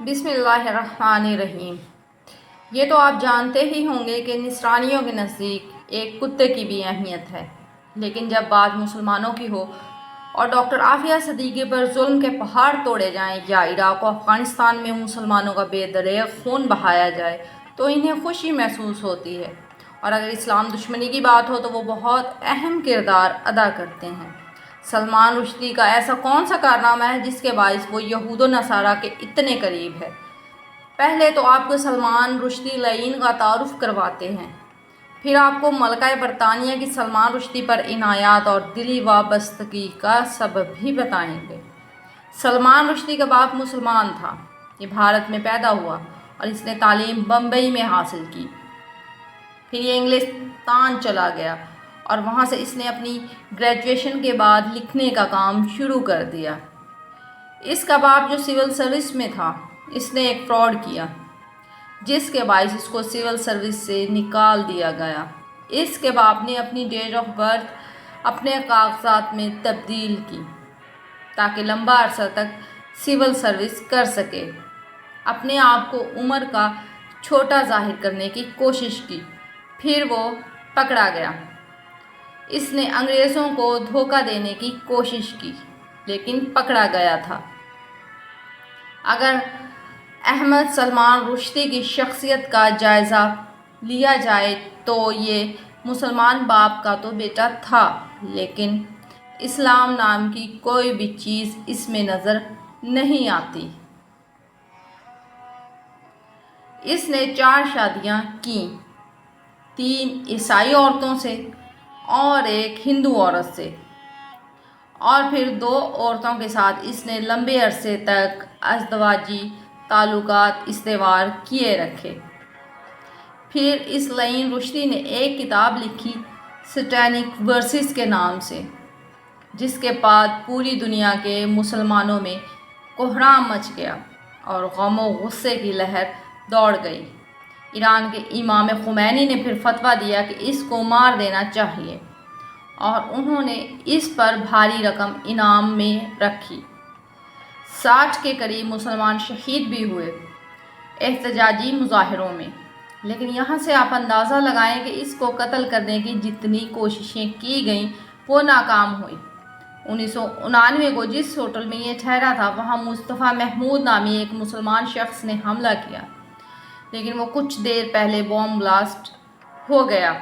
بسم اللہ الرحمن الرحیم۔ یہ تو آپ جانتے ہی ہوں گے کہ نصرانیوں کے نزدیک ایک کتے کی بھی اہمیت ہے، لیکن جب بات مسلمانوں کی ہو اور ڈاکٹر عافیہ صدیقی پر ظلم کے پہاڑ توڑے جائیں یا عراق و افغانستان میں مسلمانوں کا بے دریغ خون بہایا جائے تو انہیں خوشی محسوس ہوتی ہے، اور اگر اسلام دشمنی کی بات ہو تو وہ بہت اہم کردار ادا کرتے ہیں۔ سلمان رشدی کا ایسا کون سا کارنامہ ہے جس کے باعث وہ یہود و نصارہ کے اتنے قریب ہے؟ پہلے تو آپ کو سلمان رشدی لعین کا تعارف کرواتے ہیں، پھر آپ کو ملکہ برطانیہ کی سلمان رشدی پر عنایات اور دلی وابستگی کا سبب بھی بتائیں گے۔ سلمان رشدی کا باپ مسلمان تھا، یہ بھارت میں پیدا ہوا اور اس نے تعلیم بمبئی میں حاصل کی، پھر یہ انگلستان چلا گیا اور وہاں سے اس نے اپنی گریجویشن کے بعد لکھنے کا کام شروع کر دیا۔ اس کا باپ جو سول سروس میں تھا، اس نے ایک فراڈ کیا جس کے باعث اس کو سول سروس سے نکال دیا گیا۔ اس کے باپ نے اپنی ڈیٹ آف برتھ اپنے کاغذات میں تبدیل کی تاکہ لمبا عرصہ تک سول سروس کر سکے۔ اپنے آپ کو عمر کا چھوٹا ظاہر کرنے کی کوشش کی، پھر وہ پکڑا گیا۔ اس نے انگریزوں کو دھوکہ دینے کی کوشش کی لیکن پکڑا گیا تھا۔ اگر احمد سلمان رشدی کی شخصیت کا جائزہ لیا جائے تو یہ مسلمان باپ کا تو بیٹا تھا، لیکن اسلام نام کی کوئی بھی چیز اس میں نظر نہیں آتی۔ اس نے 4 شادیاں کیں، 3 عیسائی عورتوں سے اور ایک ہندو عورت سے، اور پھر 2 عورتوں کے ساتھ اس نے لمبے عرصے تک ازدواجی تعلقات استوار کیے رکھے۔ پھر اس لعین رشدی نے ایک کتاب لکھی سیٹینک ورسز کے نام سے، جس کے بعد پوری دنیا کے مسلمانوں میں کوہرام مچ گیا اور غم و غصے کی لہر دوڑ گئی۔ ایران کے امام خمینی نے پھر فتویٰ دیا کہ اس کو مار دینا چاہیے، اور انہوں نے اس پر بھاری رقم انعام میں رکھی۔ 60 کے قریب مسلمان شہید بھی ہوئے احتجاجی مظاہروں میں، لیکن یہاں سے آپ اندازہ لگائیں کہ اس کو قتل کرنے کی جتنی کوششیں کی گئیں وہ ناکام ہوئیں۔ 1999 کو جس ہوٹل میں یہ ٹھہرا تھا وہاں مصطفیٰ محمود نامی ایک مسلمان شخص نے حملہ کیا، لیکن وہ کچھ دیر پہلے بوم بلاسٹ ہو گیا۔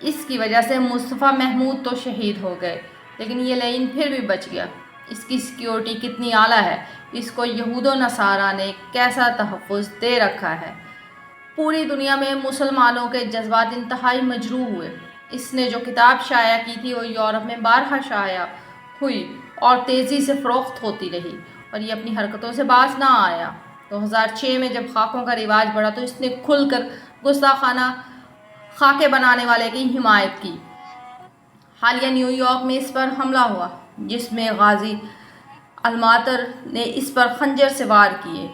اس کی وجہ سے مصطفیٰ محمود تو شہید ہو گئے، لیکن یہ لعین پھر بھی بچ گیا۔ اس کی سیکیورٹی کتنی اعلیٰ ہے، اس کو یہود و نصارہ نے کیسا تحفظ دے رکھا ہے۔ پوری دنیا میں مسلمانوں کے جذبات انتہائی مجروح ہوئے۔ اس نے جو کتاب شائع کی تھی وہ یورپ میں بارہا شائع ہوئی اور تیزی سے فروخت ہوتی رہی، اور یہ اپنی حرکتوں سے باز نہ آیا۔ 2006 میں جب خاکوں کا رواج بڑھا تو اس نے کھل کر گستاخانہ خاکے بنانے والے کی حمایت کی۔ حالیہ نیو یارک میں اس پر حملہ ہوا جس میں غازی الماطر نے اس پر خنجر سے وار کیے،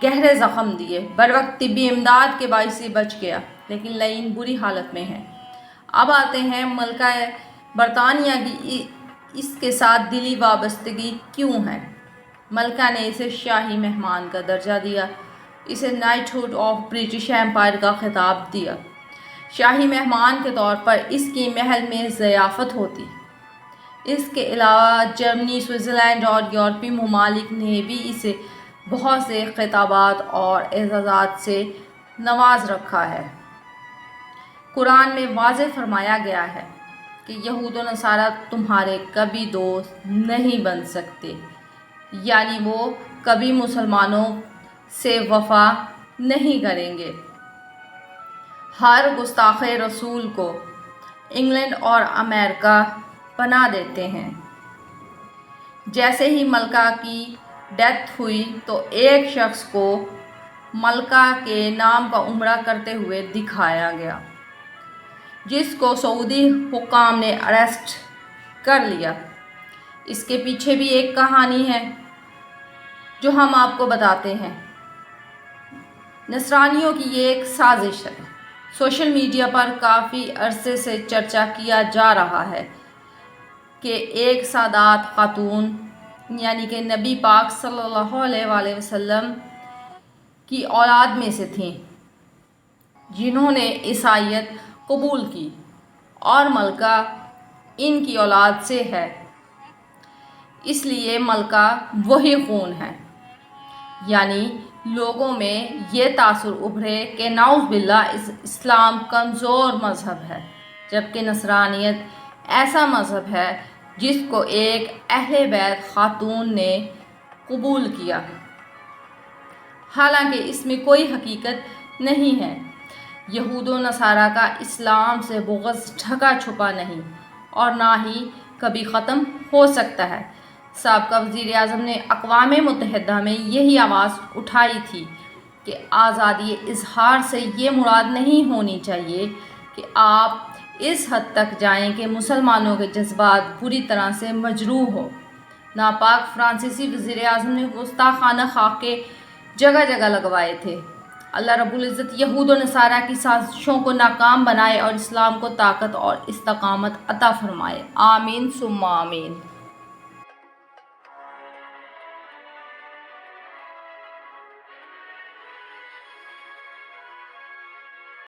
گہرے زخم دیے۔ بروقت طبی امداد کے باعث بچ گیا، لیکن لعین بری حالت میں ہے۔ اب آتے ہیں ملکہ برطانیہ کی اس کے ساتھ دلی وابستگی کیوں ہے۔ ملکہ نے اسے شاہی مہمان کا درجہ دیا، اسے knighthood of British Empire کا خطاب دیا۔ شاہی مہمان کے طور پر اس کی محل میں ضیافت ہوتی۔ اس کے علاوہ جرمنی، سوئٹزرلینڈ اور یورپی ممالک نے بھی اسے بہت سے خطابات اور اعزازات سے نواز رکھا ہے۔ قرآن میں واضح فرمایا گیا ہے کہ یہود و نصارہ تمہارے کبھی دوست نہیں بن سکتے، یعنی وہ کبھی مسلمانوں سے وفا نہیں کریں گے۔ ہر گستاخ رسول کو انگلینڈ اور امریکہ پناہ دیتے ہیں۔ جیسے ہی ملکہ کی ڈیتھ ہوئی تو ایک شخص کو ملکہ کے نام کا عمرہ کرتے ہوئے دکھایا گیا، جس کو سعودی حکام نے اریسٹ کر لیا۔ اس کے پیچھے بھی ایک کہانی ہے جو ہم آپ کو بتاتے ہیں۔ نصرانیوں کی یہ ایک سازش ہے۔ سوشل میڈیا پر کافی عرصے سے چرچا کیا جا رہا ہے کہ ایک سادات خاتون یعنی کہ نبی پاک صلی اللہ علیہ وسلم کی اولاد میں سے تھیں جنہوں نے عیسائیت قبول کی، اور ملکہ ان کی اولاد سے ہے، اس لیے ملکہ وہی خون ہے۔ یعنی لوگوں میں یہ تاثر ابھرے کہ نعوذ باللہ اسلام کمزور مذہب ہے، جبکہ نصرانیت ایسا مذہب ہے جس کو ایک اہل بیت خاتون نے قبول کیا، حالانکہ اس میں کوئی حقیقت نہیں ہے۔ یہود و نصارہ کا اسلام سے بغض ڈھکا چھپا نہیں اور نہ ہی کبھی ختم ہو سکتا ہے۔ سابقہ وزیر اعظم نے اقوام متحدہ میں یہی آواز اٹھائی تھی کہ آزادی اظہار سے یہ مراد نہیں ہونی چاہیے کہ آپ اس حد تک جائیں کہ مسلمانوں کے جذبات بری طرح سے مجروح ہوں۔ ناپاک فرانسیسی وزیر اعظم نے گستاخانہ خاکے جگہ جگہ لگوائے تھے۔ اللہ رب العزت یہود و نصارہ کی سازشوں کو ناکام بنائے اور اسلام کو طاقت اور استقامت عطا فرمائے۔ آمین ثم آمین۔